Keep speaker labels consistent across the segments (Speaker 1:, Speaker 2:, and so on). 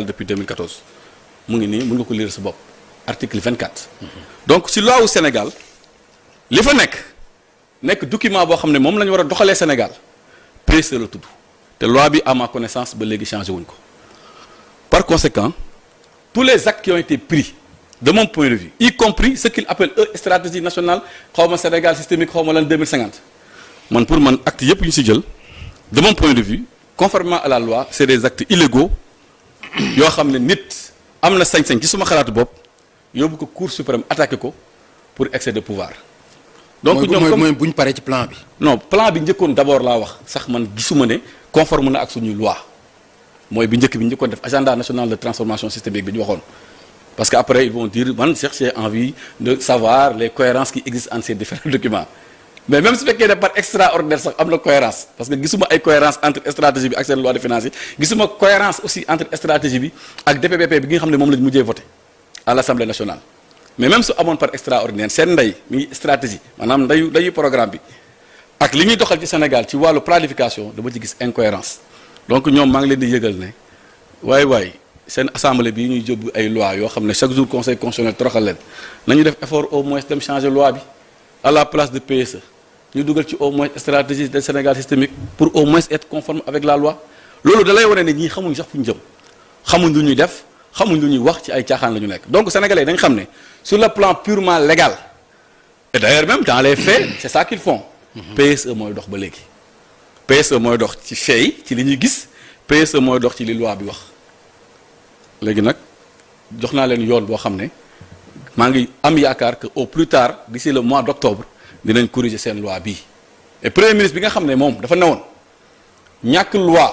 Speaker 1: depuis 2014 mu ngi nii mën nga ko lire sa bopp article 24. donc si loi wu Sénégal li fa nekk document boo xam ne moom la ñu war a doxalee Sénégal PSE la tudd te loi bi à ma connaissance ba léegi changé wuñ ko par conséquent tous les actes qui ont été pris de mon point de vue y compris ce qu'ils appellent eux stratégie nationale xaw ma Sénégal systémique xaw ma lan 2050 man pour man actes yëpp ñu si jël de mon point de vue conformément à la loi c'est des actes illégaux yoo xam ne nit am na sañ-sañ ci suma xalaatu bopp yóbbu ko Cour suprême attaqué ko pour excès de pouvoir. donc ñoom comme
Speaker 2: mooy bu ñu paree ci plan bi.
Speaker 1: non plan bi njëkkoon d'abord laa wax sax man gisuma ne conforme na ak suñuy loi mooy bi njëkk bi njëkkoon def agenda national de transformation systémique bi ñu waxoon. parce que après ils vont dire man j'ai envie de savoir les cohérences qui existent entre ces différents documents mais même su fekkee ne par extraordinaire sax am na cohérence parce que gisuma ay cohérence entre stratégie bi ak seen loi de finances yi gisuma cohérence aussi entre stratégie bi ak DPPP bi nga xam ne moom lañ mujjee voté à l'Assemblée nationale mais même su amoon par extraordinaire seen ndey mi ngi stratégie maanaam ndayu programme bi ak li ñuy doxal ci Sénégal ci wàllu planification dama ci gis incohérence donc ñoom maa ngi leen di yëgal ne waay seen assemblée bi ñuy jóbbu ay loi yoo xam ne chaque jour conseil constitutionnel toroxal leen nañu def effort au moins dem changer loi bi à la place de PSE ñu dugal ci au moins stratégie de Sénégal systémique pour au moins être conforme avec la loi loolu da lay wane ne ñii xamuñ sax fu ñu jëm xamuñ lu ñuy def xamuñ lu ñuy wax ci ay caaxaan la ñu nekk donc sénégalais dañ xam ne sur le plan purement légal et d'ailleurs même dans les faits c'est ça qu'ils font PSE mooy dox ba léegi PSE mooy dox ci fait ci li ñuy gis PSE mooy dox ci li loi bi wax léegi nag jox naa leen yoon boo xam ne maa ngi am yaakaar que au plus tard d'ici le mois d'octobre dinañ corriger seen loi bii et premier ministre bi nga xam ne moom dafa newoon ñàkk loi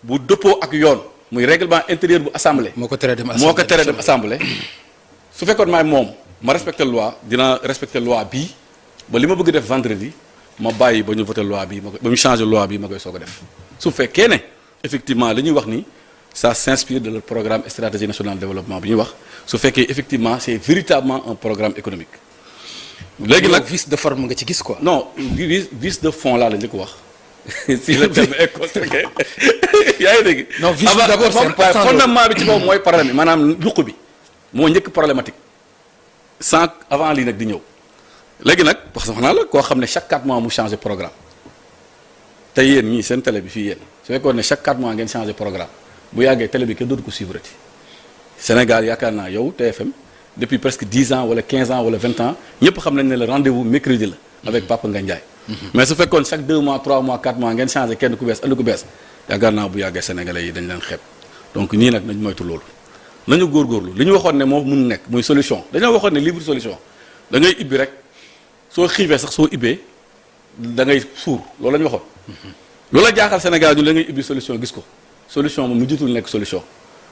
Speaker 1: bu dëppoo ak yoon muy règlement intérieur bu assemblée.
Speaker 2: moo ko teree dem
Speaker 1: assemblée su fekkoon maay moom ma respecté loi dina respecté loi bii ba li ma bëgg def vendredi ma bàyyi ba ñu voté loi bii ba ñu changé loi bii ma koy soog a def su fekkee ne effectivement li ñuy wax ni ça s'inspire de leur programme stratégie nationale de développement bi ñuy wax su fekkee effectivement c'est véritablement un programme économique. léegi nag
Speaker 2: vice de forme nga ci gis quoi.
Speaker 1: non vice de fond laa la njëkk wax. si le terme est conséquent yaa ngi dégg.
Speaker 2: non vice d'abord c'est important
Speaker 1: fondement bi ci kaw mooy problème bi maanaam yuq bi moo njëkk problématique sans avant lii nag di ñëw léegi nag wax naa la koo xam ne chaque 4 mois mu changer programme te yéen ñii seen télé bi fii yéen su fekkoon ne chaque 4 mois ngeen changer programme bu yàggee télé bi kenn dootu ko suivre ti Sénégal yaakaar naa yow TFM depuis presque 10 ans wala 15 ans wala 20 ans ñëpp xam nañ ne le rendez-vous mercredi la avec Papa Ngagne Ndiaye mais su fekkoon chaque 2 mois 3 mois 4 mois ngeen changé kenn ku bees andi ku bees yaakaar naa bu yàggee sénégalais yi dañ leen xeeb donc nii nag nañ moytu loolu nañu góorgóorlu li ñu waxoon ne moo mun nekk muy solution dañoo waxoon ne libre solution da ngay ibbi rek soo xiifee sax soo ibbee da ngay suur loolu la ñu waxoon loolu la jaaxal Sénégal ñu da ngay ibbi solution gis ko solution moom mu jiitul nekk solution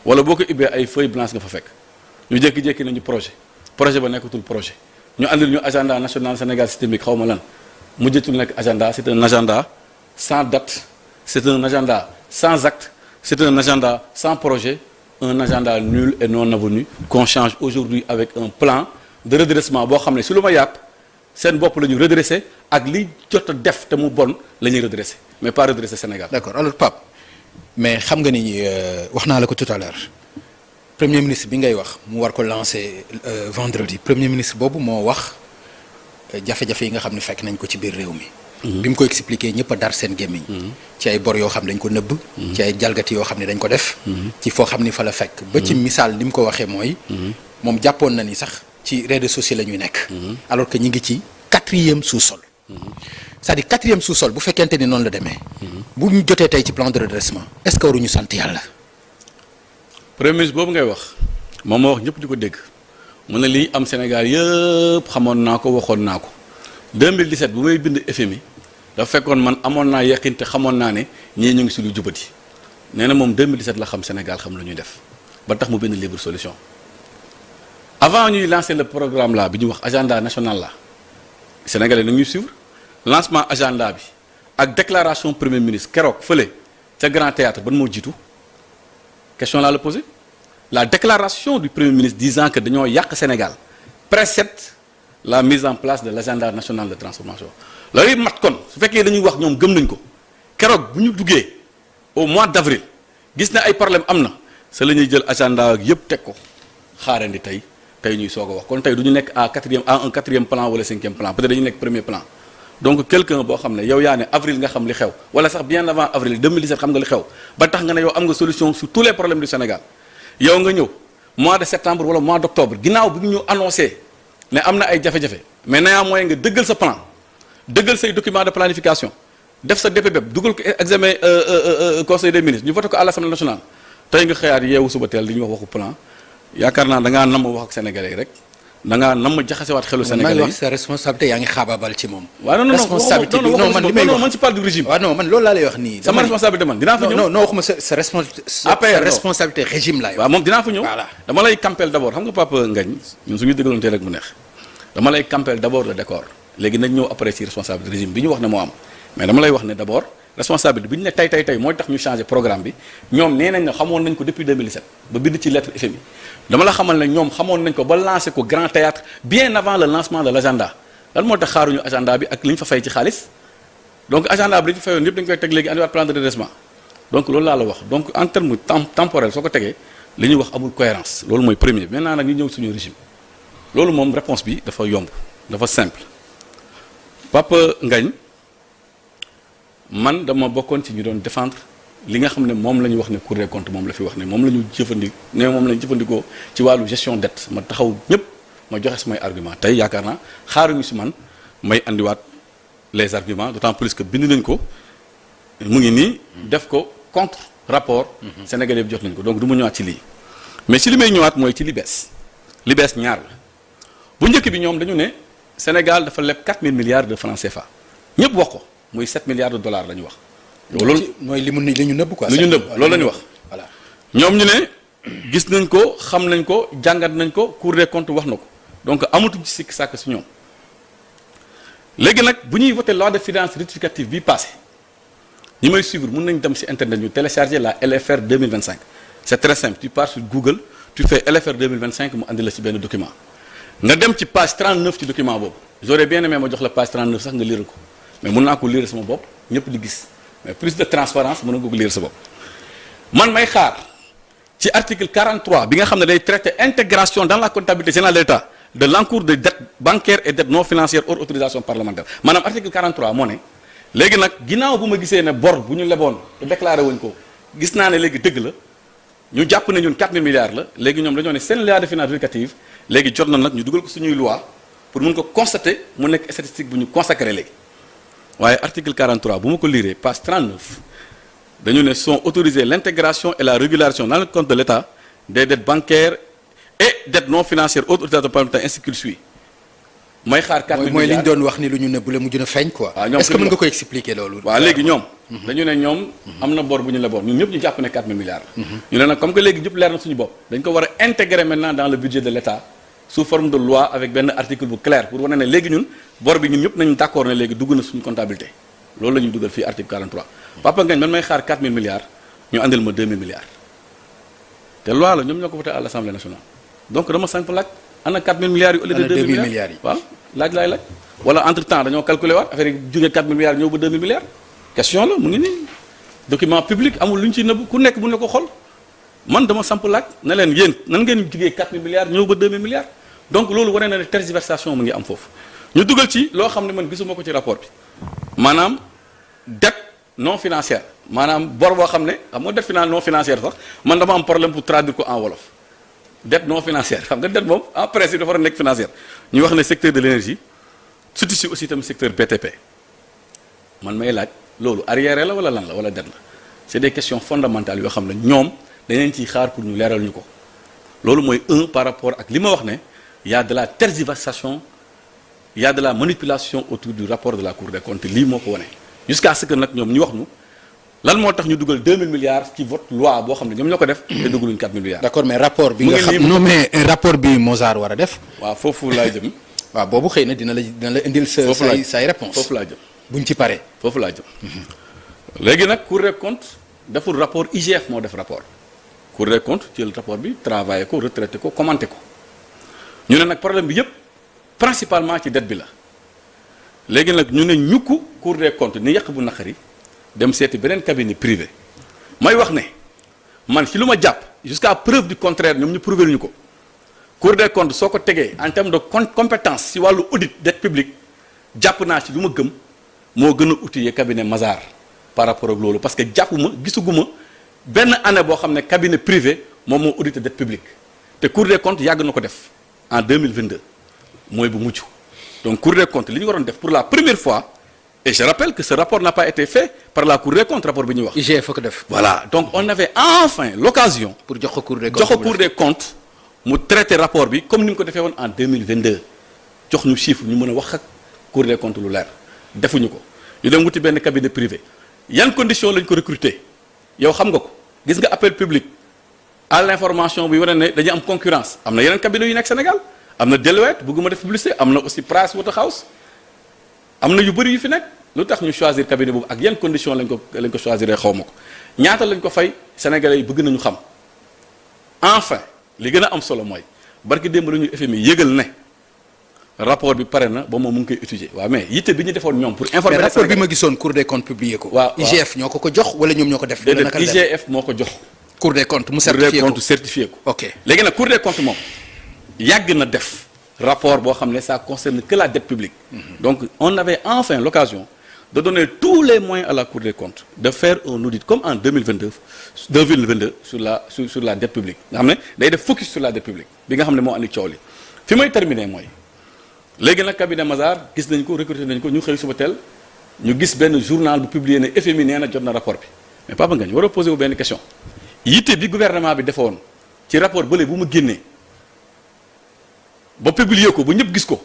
Speaker 1: wala boo ko ibbee ay feuille blanche nga fa fekk ñu jékki-jékki nañu projet ba nekkatul projet ñu andil ñu agenda national Sénégal systémique xaw ma lan mujjatul nekk agenda c'est un agenda sans date c'est un agenda sans acte c'est un agenda sans projet un agenda nul et non avenu qu'on change aujourd'hui avec un plan de redressement boo xam ne si lu ma yàpp seen bopp la ñu redresser ak li jot a def te mu bon la ñuy redresser mais pas redresser Sénégal.
Speaker 2: d'accord alors Pape mais xam nga ni wax naa la ko tout à l'heure premier ministre bi ngay wax mu war ko lancer vendredi premier ministre boobu moo wax jafe-jafe yi nga xam ne fekk nañ ko ci biir réew mi. bi mu ko expliquer ñëpp a dar seen gémmiñ. ci ay bor yoo xam ne dañ ko nëbb. ci ay jalgati yoo xam ne dañ ko def. ci foo xam ni fa la fekk. ba ci misaal li mu ko waxee mooy. moom jàppoon na ni sax ci rez-de-chaussée la ñuy nekk. alors que ñi ngi ci 4e sous-sol. c'est-à-dire 4e sous-sol bu fekkente ni noonu la demee. bu ñu jotee tey ci plan de redressement est-ce que waruñu sant yàlla.
Speaker 1: premier ministre boobu ngay wax moom moo wax ñëpp di ko dégg mu ne lii am Sénégal yëpp xamoon naa ko waxoon naa ko 2017 bu may bind FMI dafa fekkoon man amoon naa yaqin te xamoon naa ne ñii ñu ngi si lu jubati nee na moom 2017 la xam Sénégal xam lu ñuy def ba tax mu bind libre solution avant ñuy lancer le programme là bi ñu wax agenda national là sénégalais na ñuy suivre lancement agenda bi ak déclaration premier ministre keroog fële ca Grand Théâtre ban moo jiitu question laa la poser la déclaration du premier ministre disant que dañoo yàq Sénégal précède la mise en place de l'agenda national de transformation loolu mat kon su fekkee dañuy wax ñoom gëm nañ ko keroog bu ñu duggee au mois d'avril gis na ay problème am na sa la ñuy jël agenda ak yëpp teg ko xaarandi tey ñuy soog a wax kon tey du ñu nekk à un quatrième plan wala cinquième plan peut-être dañu nekk premier plan donc quelqu'un boo xam ne yow yaa ne avril nga xam li xew wala sax bien avant avril 2017 xam nga li xew ba tax nga ne yow am nga solution sur tous les problèmes du Sénégal yow nga ñëw mois de septembre wala mois d'octobre ginnaaw bi ñu annoncé ne am na ay jafe-jafe mais néanmoins nga dëggal sa plan dëggal say document de planification def sa DPBEP dugal ko examen conseil des ministres ñu voté ko à l'Assemblée nationale tey nga xëyaat yeewu suba teel di ñu wax waxu plan yaakaar naa da ngaa nam wax ak sénégalais yi rek da ngaa nam jaxasewaat xelu sénégalais yi.
Speaker 2: wax sa responsabilité yaa ngi xaabaabal ci moom.
Speaker 1: waaw non
Speaker 2: responsabilité bi non man li may wax
Speaker 1: man ci parle du régime.
Speaker 2: waaw non man loolu laa lay wax nii.
Speaker 1: sama responsabilité man dinaa fa ñëw.
Speaker 2: non waxuma sa responsabilité régime laay wax.
Speaker 1: waaw moom dinaa fa ñëw.
Speaker 2: voilà
Speaker 1: dama lay campel d'abord xam nga Papa Ngagne ñun suñu dégloon tey rek mu neex dama lay campel d'abord le décor léegi nañ ñëw après ci responsabilité régime bi ñu wax ne moo am mais dama lay wax ne d'abord responsabilité bi ñu ne tey mooy tax ñu changer programme bi ñoom nee nañ ne xamoon nañ ko depuis 2017 ba bind ci lettre FMI dama la xamal ne ñoom xamoon nañ ko ba lancer ko grand théâtre bien avant le lancement de l'agenda lan moo tax xaaruñu agenda bi ak li ñu fa fay ci xaalis donc agenda bi li ñu fa fayoon yëpp dañu koy teg léegi andiwaat plan de redressement donc loolu laa la wax donc en terme temporel soo ko tegee li ñuy wax amul cohérence loolu mooy premier maintenant nag ñu ñëw suñu régime loolu moom réponse bi dafa yomb dafa simple Papa Ngagne man dama bokkoon ci ñu doon défendre li nga xam ne moom la ñu wax ne Cour des comptes moom la fi wax ne moom la ñu jëfandikoo ci wàllu gestion dette ma taxaw ñëpp ma joxe samay argument tey yaakaar naa xaaruñu si man may andiwaat les arguments d'autant plus que bind nañ ko mu ngi nii def ko contre rapport sénégalais bi jot nañ ko donc du ma ñëwaat ci lii mais ci li may ñëwaat mooy ci li bees ñaar la bu njëkk bi ñoom dañu ne Sénégal dafa leb 4000 milliards de francs CFA ñëpp wax ko muy 7 milliards de dollars la ñu wax.
Speaker 2: loolu mooy li ñu nëbb quoi.
Speaker 1: li ñu nëbb loolu la ñu wax.
Speaker 2: voilà
Speaker 1: ñoom ñu ne gis nañ ko xam nañ ko jàngat nañ ko Cour des comptes wax na ko donc amatuñ ci sikk sàkk si ñoom léegi nag bu ñuy voté loi de finances rectificative bii passé ñi may suivre mën nañ dem si internet ñu télécharger la LFR 2025 c'est très simple tu pars sur Google tu fais LFR 2025 mu andi la ci benn document nga dem ci page 39 ci document boobu j'aurais bien aimé ma jox la page 39 sax nga lire ko mais mën naa ko lire sama bopp ñëpp di gis mais plus de transparence mën na ko lire sa bopp man may xaar ci article 43 bi nga xam ne day traiter intégration dans la comptabilité générale de l'État de l'encours de dette bancaire et dette non financière hors autorisation parlementaire maanaam article 43 moo ne léegi nag ginnaaw bu ma gisee ne bor bu ñu leboon te déclaré wuñ ko gis naa ne léegi dëgg la ñu jàpp ne ñun 4000 milliards la léegi ñoom dañoo ne seen loi de finances rectificative léegi jot na nag ñu dugal ko suñuy loi pour mun ko constater mu nekk statistique bu ñu consacré léegi waaye article 43 bu ma ko lire page 39 dañu ne sont autorisées l'intégration et la régularisation dans le compte de l'État des dettes bancaires et dettes non financières haute autorisation parlementaire ainsi qu'il suit may xaar 4000 milliards
Speaker 2: mooy li ñu doon wax ni lu ñu nëbb la mujj na feeñ quoi. est-ce que mën nga ko expliquer loolu.
Speaker 1: waaw léegi ñoom. dañu ne ñoom am na bor bu ñu leboon ñun ñëpp ñu jàpp ne 4000 milliards la. ñu ne nag comme que léegi ñëpp leer na suñu bopp dañ ko war a intégrer maintenant dans le budget de l'État sous forme de loi avec benn article bu clair pour wane ne léegi ñun bor bi ñun ñëpp nañu d'accord ne léegi dugg na suñu comptabilité loolu la ñuy dugal fii article 43 Papa Ngagne man may xaar 4000 milliards ñu andil ma 2000 milliards te loi la ñoom ñoo ko voté à l'Assemblée nationale donc dama simple laaj ana 4000 milliards yu au lieu de 2000 milliards yi waaw laaj laay laaj wala entre temps dañoo calculer waat affaire yi jógee 4000 milliards ñëw ba 2000 milliards question la mu ngi nii document public amul lu ñu ciy nëbb ku nekk mën na ko xool man dama samp laaj ne leen yéen nan ngeen jógee 4000 milliards ñëw ba 2000 milliards donc loolu wane na ne tergiversation mu ngi am foofu ñu dugal ci loo xam ne man gisuma ko ci rapport bi maanaam dette non financière maanaam bor boo xam ne xam nga dette non financière sax man dama am problème pour traduire ko en wolof dette non financière xam nga dette moom en principe dafa war a nekk financière ñu wax ne secteur de l'énergie surtout si aussi tamit secteur BTP man may laaj loolu arriéré la wala lan la wala dette la c'est des questions fondamentales yoo xam ne ñoom dañ leen ciy xaar pour ñu leeral ñu ko loolu mooy par rapport ak li ma wax ne y a de la tergiversation il y a de la manipulation autour du rapport de la Cour des comptes lii moo ko wane jusqu'à ce que nag ñoom ñu wax ñu lan moo tax ñu dugal 2000 milliards ci vote loi boo xam ne ñoom ñoo ko def te dugaluñ 4000 milliards.
Speaker 2: d'accord mais rapport bi nga xam non mais rapport bi Mozart war a def.
Speaker 1: waaw foofu laa jëm.
Speaker 2: waaw boobu xëy na dina la indil say réponse
Speaker 1: foofu laa jëm
Speaker 2: buñ ci paree.
Speaker 1: foofu laa jëm. léegi nag Cour des comptes deful rapport IGF moo def rapport Cour des comptes jël rapport bi travaillé ko retraité ko commenté ko ñu ne nag problème bi yépp principalement ci dette bi la léegi nag ñu ne ñukku Cour des comptes ni yàq bu naqari dem seeti beneen cabinet privé may wax ne man ci lu ma jàpp jusqu'à preuve du contraire ñoom ñu prouver ñu ko Cour des comptes soo ko tegee en termes de compétence ci wàllu audit dette publique jàpp naa ci lu ma gëm moo gën a outillé cabinet Mazars par rapport ak loolu parce que jàppuma gisuguma benn année boo xam ne cabinet privé moom moo audité dette publique te Cour des comptes yàgg na ko def en 2022 mooy bu mujj donc Cour des comptes li ñu waroon def pour la première fois et je rappelle que ce rapport n'a pas été fait par la Cour des comptes rapport bi ñuy wax.
Speaker 2: IGF ko def.
Speaker 1: voilà donc on avait enfin l'occasion
Speaker 2: pour jox ko Cour des comptes
Speaker 1: jox ko Cour des comptes mu traité rapport bi comme ni mu ko defee woon en 2022 jox ñu chiffre ñu mën a wax ak Cour des comptes lu leer defuñu ko ñu dem wuti benn cabinet privé yan condition lañ ko recruter yow xam nga ko gis nga appel public à l'information bi wane ne dañuy am concurrence am na yeneen cabinet yu nekk Sénégal am na Deloitte bëgguma def publicité am na aussi Pricewaterhouse am na yu bëri yu fi nekk lu tax ñu choisir cabinet boobu ak yan condition lañ ko choisir xaw ma ko ñaata lañ ko fay sénégalais yi bëgg nañu xam enfin li gën a am solo mooy barki démb la ñu FMI yëgal ne rapport bi pare na ba moom mu ngi koy étudier waaw mais yitte bi ñu defoon ñoom pour informer
Speaker 2: mais rapport bi ma gisoon Cour des comptes publié ko.
Speaker 1: waaw
Speaker 2: IGF ñoo ko jox wala ñoom ñoo ko def.
Speaker 1: déedéet IGF moo ko jox.
Speaker 2: Cour des comptes mu
Speaker 1: Cour des
Speaker 2: certifié ko
Speaker 1: comptes certifié ko.
Speaker 2: ok
Speaker 1: léegi nag Cour des comptes moom yàgg na def rapport boo xam ne ça concerne que la dette publique. Donc on avait enfin l'occasion de donner tous les moyens à la Cour des comptes de faire un audit comme en 2022 sur la dette publique nga xam ne day def focus sur la dette publique bi nga xam ne moo andi coow li fi may terminer mooy léegi nag cabinet Mazars gis nañ ko recruter nañ ko ñu xëy suba teel ñu gis benn journal bu publier ne FMI nee na jot na rapport bi mais Papa Ngagne war a posé wu benn question yitte bi gouvernement bi defoon ci rapport bële bu mu génnee ba publier ko ba ñëpp gis ko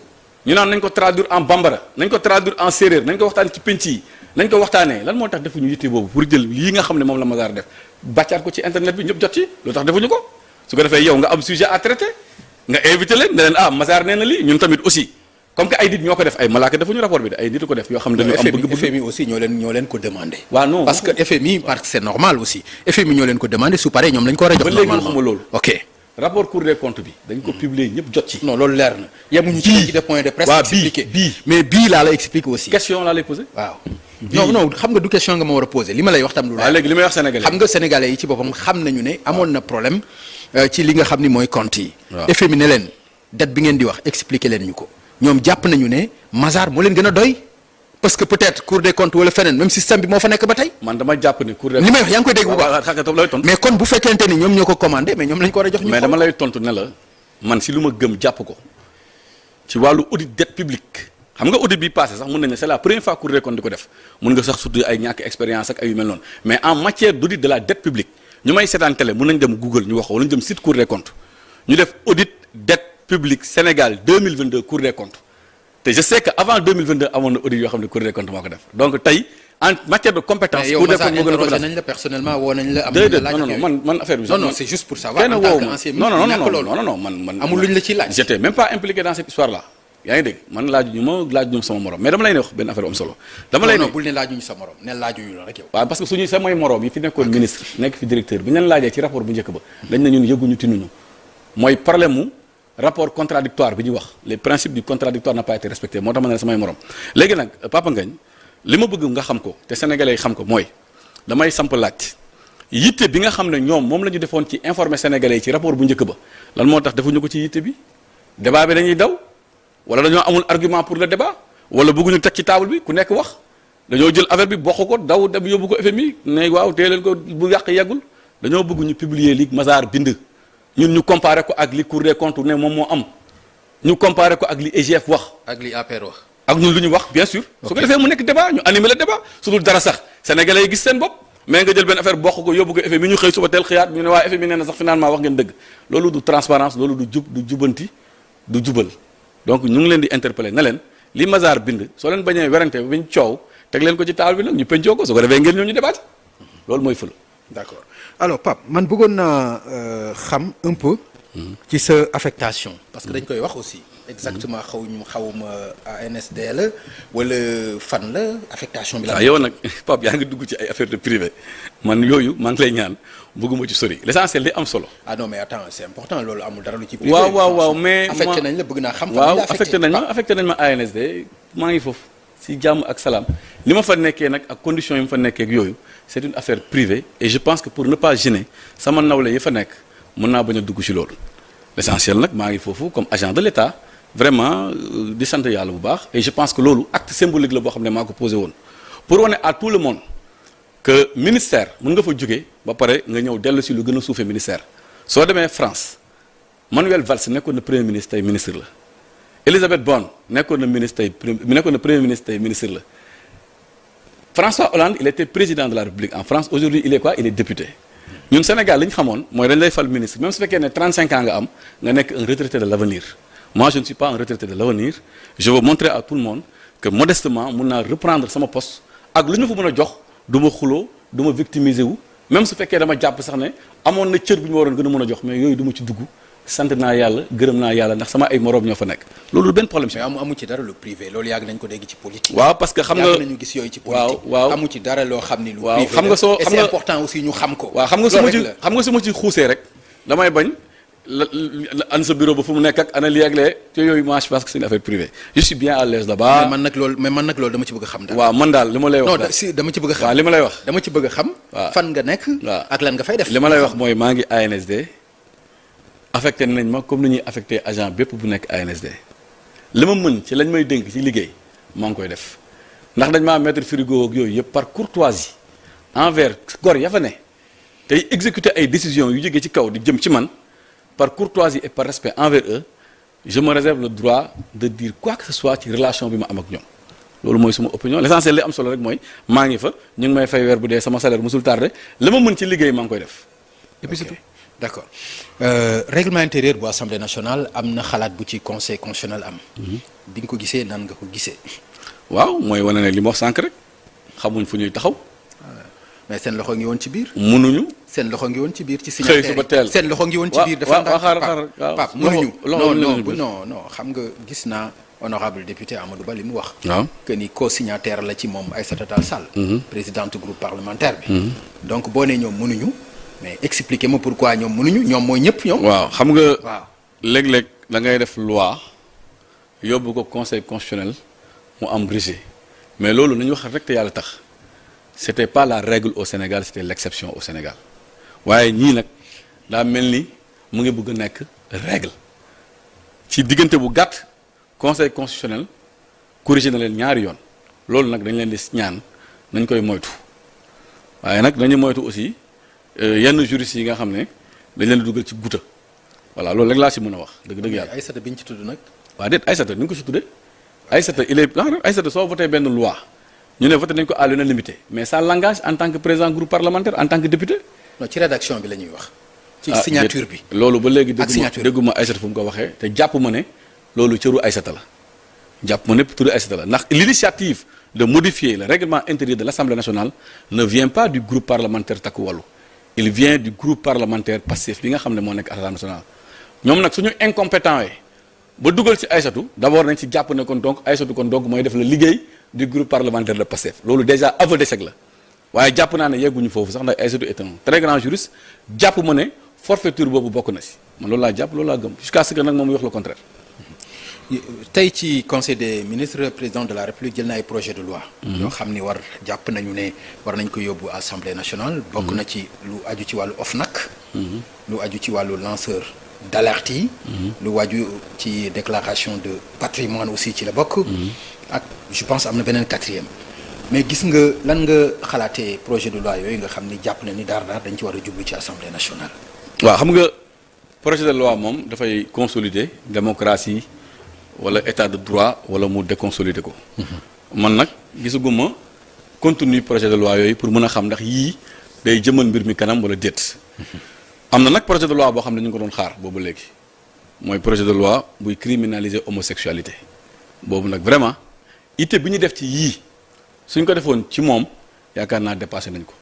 Speaker 1: ñu naan nañ ko traduire en bambara nañ ko traduire en séeréer nañ ko waxtaan ci penc yi nañ ko waxtaanee lan moo tax defuñu yitte boobu pour jël lii nga xam ne moom la Mazars def bàccaat ko ci internet bi ñëpp jot ci lu tax defuñu ko su ko defee yow nga am sujet à traiter nga invité leen ne leen ah Mazars nee na lii ñun tamit aussi comme que ay nit ñoo ko def ay malaaka defuñu rapport bi de ay nit ko def yoo xam ne dañu am bëgg-bëgg
Speaker 2: FMI aussi ñoo leen ko demandé.
Speaker 1: waaw non
Speaker 2: parce que FMI parce que c'est normal aussi FMI ñoo leen ko demandé su paree ñoom lañ ko war a jox.
Speaker 1: ba léegi
Speaker 2: normalement
Speaker 1: waxuma loolu.
Speaker 2: ok
Speaker 1: rapport Cour des comptes bi dañ ko publier ñëpp jot ci.
Speaker 2: non loolu leer na. yemuñu ci de point de presse.
Speaker 1: waaw
Speaker 2: expliqué
Speaker 1: bii
Speaker 2: mais bii laa la expliqué aussi.
Speaker 1: question laa lay poser.
Speaker 2: waaw non xam nga du question nga ma war a poser li ma lay wax tam lu
Speaker 1: waaw léegi li may wax sénégalais
Speaker 2: xam nga sénégalais yi ci boppam xam nañu ne amoon na problème ci li nga xam ni mooy compte yi.
Speaker 1: waaw
Speaker 2: FMI ne leen dette bi ngeen di wax expliqué leen ñu ko ñoom jàpp nañu ne Mazars moo leen gën a doy parce que peut-être Cour des comptes wala feneen même système bi moo fa nekk ba tey.
Speaker 1: man dama jàpp ne Cour des
Speaker 2: li may wax yaa ngi koy dégg bu baax.
Speaker 1: waaw lay tontu.
Speaker 2: mais kon bu fekkente ni ñoom ñoo ko commandé mais ñoom lañ ko war a jox ñu
Speaker 1: mais dama lay tontu ne la man si lu ma gëm jàpp ko ci wàllu audit dette publique xam nga audit bi passé sax mun nañu ne c'est la première fois Cour des comptes di ko def mun nga sax surtout ay ñàkk expérience ak ay yu mel noonu mais en matière d'audit de la dette publique ñu may seetaan télé mun nañ dem Google ñu wax wala ñu dem site Cour des comptes ñu def audit dette publique Sénégal 2022 Cour des comptes te je sais que avant 2022 amoon na audit yoo xam ne Cour des comptes moo ko def donc tey en matière de compétence.
Speaker 2: mais yow Mazars interrogé nañ la personnellement woo nañ la. am
Speaker 1: déedéet non man affaire bi.
Speaker 2: non c'est juste pour savoir.
Speaker 1: kenn
Speaker 2: en tant
Speaker 1: woowu
Speaker 2: que
Speaker 1: ma
Speaker 2: ancien
Speaker 1: non man
Speaker 2: amul luñ la ci laaj.
Speaker 1: j'étais même pas impliqué dans cette histoire là yaa ngi dégg man laajuñu sama morom mais dama lay ne wax benn affaire am solo. dama lay ne
Speaker 2: non bul ne laajuñu sa morom ne laajuñu la rek yow.
Speaker 1: waaw parce que suñu samay morom yi fi nekkoon ministre nekk fi directeur bi ñu leen laajee ci rapport bu njëkk ba dañ ne ñun yëguñu tinuñu mooy problème mu rapport contradictoire bi ñu wax les principes du contradictoire n'a pas été respecté moo tax ma ne samay morom léegi nag Papa Ngagne li ma bëgg nga xam ko te sénégalais yi xam ko mooy damay samp laaj yitte bi nga xam ne ñoom moom la ñu defoon ci informer sénégalais yi ci rapport bu njëkk ba lan moo tax defuñu ko ci yitte bi débat bi dañuy daw wala dañoo amul argument pour le débat wala bëgguñu teg ci table bi ku nekk wax dañoo jël affaire bi bokk ko daw dem yóbbu ko FMI ne waaw tee leen ko bu yàq yeggul dañoo bëgg ñu publier li Mazars bind ñun ñu comparer ko ak li Cour des comptes ne moom moo am ñu comparer ko ak li IGF wax
Speaker 2: ak li APR wax.
Speaker 1: ak ñun lu ñu wax bien sûr. su ko defee mu nekk débat ñu animer le débat su dul dara sax sénégalais yi gis seen bopp mais nga jël benn affaire bokk ko yóbbu ko FMI ñu xëy suba teel xëyaat ñu ne waa FMI nee na sax finalement wax ngeen dëgg loolu du transparence loolu du jubanti du jubal donc ñu ngi leen di interpeller ne leen li Mazars bind soo leen bañee werante ba ñu coow teg leen ko ci taal bi nag ñu pencoo ko su ko defee ngeen ñëw ñu débat loolu mooy fël.
Speaker 2: d'accord alors Pape man bëggoon naa xam un peu. ci sa affectation parce que dañ koy wax aussi. exactement xawuma ANSD la wala fan la affectation bi la.
Speaker 1: yow nag Pape yaa ngi dugg ci ay affaire de privé man yooyu maa ngi lay ñaan bëgguma ci sori l'essentiel li am solo.
Speaker 2: ah non mais attends c'est important loolu amul dara lu ci. privé
Speaker 1: waaw mais
Speaker 2: affecté nañ la bëgg naa xam.
Speaker 1: waaw affecté nañ ma ANSD maa ngi foofu si jàmm ak salaam li ma fa nekkee nag ak conditions yi ma fa nekkee ak yooyu c'est une affaire privée et je pense que pour ne pas gêner sama nawle yi fa nekk mën naa bañ a dugg ci loolu l'essentiel nag maa ngi foofu comme agent de l'État vraiment di sant yàlla bu baax et je pense que loolu acte symbolique la boo xam ne maa ko posé woon pour wane à tout le monde que ministère mën nga fa jóge ba pare nga ñëw dellu si lu gën a suufee ministère soo demee France Manuel Valls nekkoon na premier ministre tey ministre la Elisabeth Borne nekkoon na premier ministre tey ministre la François Hollande il était président de la République en France aujourd'hui il est quoi il est député ñun Sénégal li ñu xamoon mooy dañ lay fal ministre même su fekkee ne 35 ans nga am nga nekk un retraité de l'avenir moi je ne suis pas un retraité de l'avenir je veux montrer à tout le monde que modestement mun naa reprendre sama poste ak lu ñu fa mën a jox du ma xuloo du ma victimiser wu même su fekkee dama jàpp sax ne amoon na cër bu ñu waroon gën a mën a jox mais yooyu du ma ci dugg sant naa yàlla gërëm naa yàlla ndax sama ay moroom ñoo fa nekk loolu benn problème si.
Speaker 2: mais amu ci dara lu privé loolu yàgg nañ ko dégg ci politique.
Speaker 1: waaw parce que xam nga
Speaker 2: yàgg nañu gis yooyu ci politique.
Speaker 1: waaw
Speaker 2: amu ci dara loo xam ni lu
Speaker 1: waaw
Speaker 2: privé
Speaker 1: xam nga soo
Speaker 2: et c'est important aussi ñu xam ko.
Speaker 1: waaw xam nga su ma ci xuusee rek damay bañ la an sa bureau ba fu mu nekk ak ana lii ak lee te yooyu moi je pense que c'est une affaire privée je suis bien à l'aise là-bas.
Speaker 2: mais man nag loolu dama ci bëgg a xam daal.
Speaker 1: waaw man daal li ma lay wax.
Speaker 2: non si dama ci bëgg a xam.
Speaker 1: waaw li ma lay wax.
Speaker 2: dama ci bëgg a xam.
Speaker 1: waaw
Speaker 2: fan nga nekk.
Speaker 1: waaw
Speaker 2: ak lan nga fay def.
Speaker 1: li ma lay wax mooy maa ngi ANSD affecté nañ ma comme ni ñuy affecté agent bépp bu nekk ANSD li ma mën ci lañ may dénk ci liggéey maa ngi koy def ndax dañ maa mettre frigo ak yooyu yëpp par courtoisie envers gor ya fa ne tey exécuter ay décisions yu jógee ci kaw di jëm ci man par courtoisie et par respect envers eux je me réserve le droit de dire quoi que ce soit ci relation bi ma am ak ñoom loolu mooy suma opinion l'essentiel li am solo rek mooy maa ngi fa ñu ngi may fay weer bu dee sama salaire musul tardé li ma mën ci liggéey maa ngi koy def et puis c'est tout.
Speaker 2: d'accord règlement intérieur bu assemblée nationale am na xalaat bu ci conseil constitutionnel am. bi nga ko gisee nan nga ko gisee.
Speaker 1: waaw mooy wane ne li ma wax sànq rek xamuñ fu ñuy taxaw.
Speaker 2: mais seen loxo ngi woon ci biir.
Speaker 1: mënuñu.
Speaker 2: seen loxo ngi woon ci biir ci
Speaker 1: xëy
Speaker 2: signataire
Speaker 1: suba teel
Speaker 2: seen loxo ngi woon ci biir.
Speaker 1: waaw waaw xaaral
Speaker 2: Pape mënuñu. non xam nga gis naa honorable député Amadou Ba li mu wax.
Speaker 1: waaw
Speaker 2: que ni co-signataire la ci moom Aïssata Tall Sall. présidente groupe parlementaire bi. donc boo nee ñoom mënuñu. mais expliquez-moi pourquoi ñoom mënuñu ñoom mooy ñëpp ñoom.
Speaker 1: waaw xam nga.
Speaker 2: waaw
Speaker 1: léeg-léeg da ngay def loi yóbbu ko conseil constitutionnel mu am rejet mais loolu nañu wax rek te yàlla tax c'était pas la règle au Sénégal c'était l'exception au Sénégal waaye ñii nag daa mel ni mu ngi bëgg a nekk règle ci diggante bu gàtt conseil constitutionnel corrigé na leen ñaari yoon loolu nag dañ leen di ñaan nañ koy moytu waaye nag dañu moytu aussi. yenn juristes yi nga xam ne dañ leen di dugal ci guta voilà loolu rek laa ci mën a wax dëgg yàlla.
Speaker 2: Aïssata bi ñu ci tudd nag.
Speaker 1: waaw déet Aïssata ni nga ko ci tuddee Aïssata il est Aïssata soo voté benn loi ñu ne voté nañ ko à l'unanimité mais ça l'engage en tant que président groupe parlementaire en tant que député.
Speaker 2: non ci rédaction bi la ñuy wax. ci signature bi
Speaker 1: loolu ba léegi
Speaker 2: ak
Speaker 1: dégguma Aïssata fu mu ko waxee te jàpp ma ne loolu cëru Aïssata la jàpp ma ne cëru Aïssata la ndax l'initiative de modifier le règlement intérieur de l'Assemblée nationale ne vient pas du groupe parlementaire Takku Wallu il vient du groupe parlementaire Pastef bi nga xam ne moo nekk Assemblée nationale ñoom nag suñu incompétent yi ba dugal ci Aïssatou d'abord nañ ci jàpp ne kon donc Aïssatou kon donc mooy def la liggéey du groupe parlementaire de Pastef loolu déjà aveu d'échec la waaye jàpp naa ne yegguñu foofu sax ndax Aïssatou est un très grand juriste jàpp ma ne forfaiture boobu bokk na si man loolu laa jàpp loolu laa gëm jusqu'à ce que nag moom wax le contraire.
Speaker 2: tey ci conseil des ministres président de la république jël na ay projet de loi yoo xam ni jàpp nañu ne war nañ ko yóbbu assemblée nationale bokk na ci lu aju ci wàllu OFNAC lu aju ci wàllu lanceur d'alerte yi lu aju ci déclaration de patrimoine aussi ci la bokk ak je pense am na beneen quatrième mais gis nga lan nga xalaatee projet de loi yooyu nga xam ni jàpp na ni daar dañ ci war a jublu ci assemblée nationale.
Speaker 1: waaw xam nga projet de loi moom dafay consolider démocratie wala état de droit wala mu déconsolider ko. man nag gisaguma contenu projet de loi yooyu pour mën a xam ndax yii day jëmal mbir mi kanam wala déet. am na nag projet de loi boo xam ne ñu ngi ko doon xaar boobu léegi mooy projet de loi buy criminaliser homosexualité boobu nag vraiment itte bi ñu def ci yii suñ ko defoon ci moom yaakaar naa dépassé nañ ko.